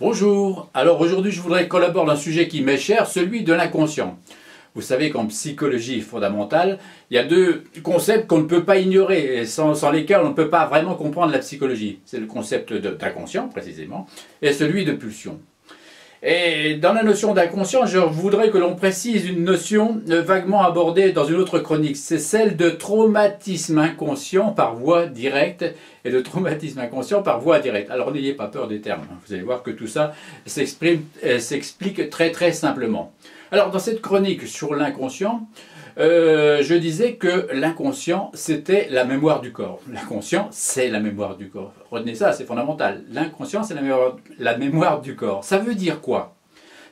Bonjour, alors aujourd'hui je voudrais collaborer dans un sujet qui m'est cher, celui de l'inconscient. Vous savez qu'en psychologie fondamentale, il y a deux concepts qu'on ne peut pas ignorer et sans lesquels on ne peut pas vraiment comprendre la psychologie. C'est le concept d'inconscient précisément et celui de pulsion. Et dans la notion d'inconscient, je voudrais que l'on précise une notion vaguement abordée dans une autre chronique. C'est celle de traumatisme inconscient par voie directe et de traumatisme inconscient par voie indirecte. Alors n'ayez pas peur des termes. Vous allez voir que tout ça s'explique très simplement. Alors dans cette chronique sur l'inconscient, je disais que l'inconscient, c'était la mémoire du corps. L'inconscient, c'est la mémoire du corps. Retenez ça, c'est fondamental. L'inconscient, c'est la mémoire du corps. Ça veut dire quoi?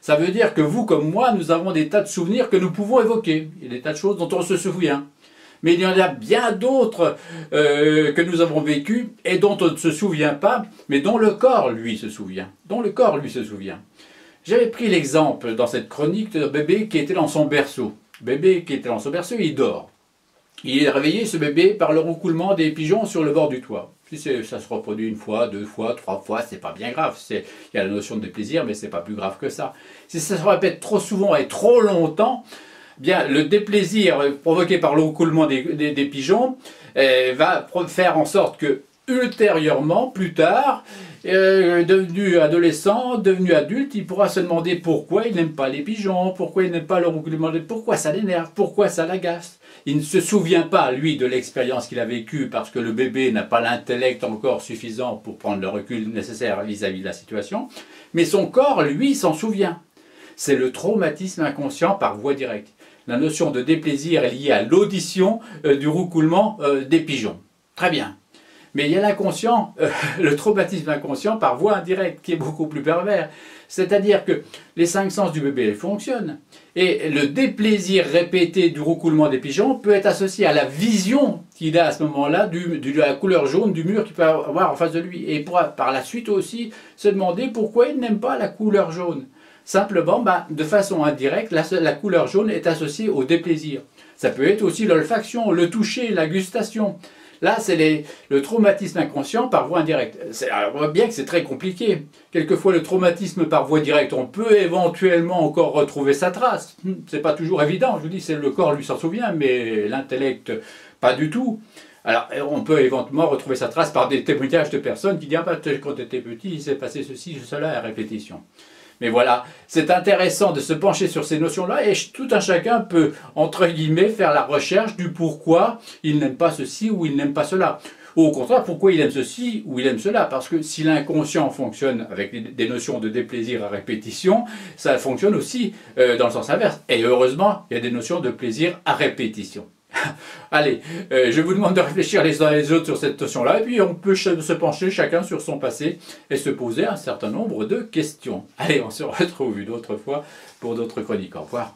Ça veut dire que vous, comme moi, nous avons des tas de souvenirs que nous pouvons évoquer. Il y a des tas de choses dont on se souvient. Mais il y en a bien d'autres que nous avons vécues et dont on ne se souvient pas, mais dont le corps, lui, se souvient. Dont le corps, lui, se souvient. J'avais pris l'exemple dans cette chronique d'un bébé qui était dans son berceau. Bébé qui était dans son berceau, il dort. Il est réveillé, ce bébé, par le roucoulement des pigeons sur le bord du toit. Si ça se reproduit une fois, deux fois, trois fois, c'est pas bien grave. Il y a la notion de déplaisir, mais c'est pas plus grave que ça. Si ça se répète trop souvent et trop longtemps, bien, le déplaisir provoqué par le roucoulement des pigeons va faire en sorte que, ultérieurement, plus tard, devenu adolescent, devenu adulte, il pourra se demander pourquoi il n'aime pas les pigeons, pourquoi il n'aime pas le roucoulement, pourquoi ça l'énerve, pourquoi ça l'agace. Il ne se souvient pas, lui, de l'expérience qu'il a vécue parce que le bébé n'a pas l'intellect encore suffisant pour prendre le recul nécessaire vis-à-vis de la situation, mais son corps, lui, s'en souvient. C'est le traumatisme inconscient par voie directe. La notion de déplaisir est liée à l'audition du roucoulement des pigeons. Très bien. Mais il y a l'inconscient, le traumatisme inconscient par voie indirecte, qui est beaucoup plus pervers. C'est-à-dire que les cinq sens du bébé fonctionnent. Et le déplaisir répété du roucoulement des pigeons peut être associé à la vision qu'il a à ce moment-là de la couleur jaune du mur qu'il peut avoir en face de lui. Et il pourra par la suite aussi se demander pourquoi il n'aime pas la couleur jaune. Simplement, de façon indirecte, la couleur jaune est associée au déplaisir. Ça peut être aussi l'olfaction, le toucher, la gustation. Là, c'est le traumatisme inconscient par voie indirecte. On voit bien que c'est très compliqué. Quelquefois, le traumatisme par voie directe, on peut éventuellement encore retrouver sa trace. C'est pas toujours évident. Je vous dis, c'est le corps lui s'en souvient, mais l'intellect, pas du tout. Alors, on peut éventuellement retrouver sa trace par des témoignages de personnes qui disent « Ah bah, quand tu étais petit, il s'est passé ceci, cela à répétition ». Mais voilà, c'est intéressant de se pencher sur ces notions-là et tout un chacun peut, entre guillemets, faire la recherche du pourquoi il n'aime pas ceci ou il n'aime pas cela. Ou au contraire, pourquoi il aime ceci ou il aime cela. Parce que si l'inconscient fonctionne avec des notions de déplaisir à répétition, ça fonctionne aussi dans le sens inverse. Et heureusement, il y a des notions de plaisir à répétition. Allez, je vous demande de réfléchir les uns les autres sur cette notion-là, et puis on peut se pencher chacun sur son passé et se poser un certain nombre de questions. Allez, on se retrouve une autre fois pour d'autres chroniques. Au revoir.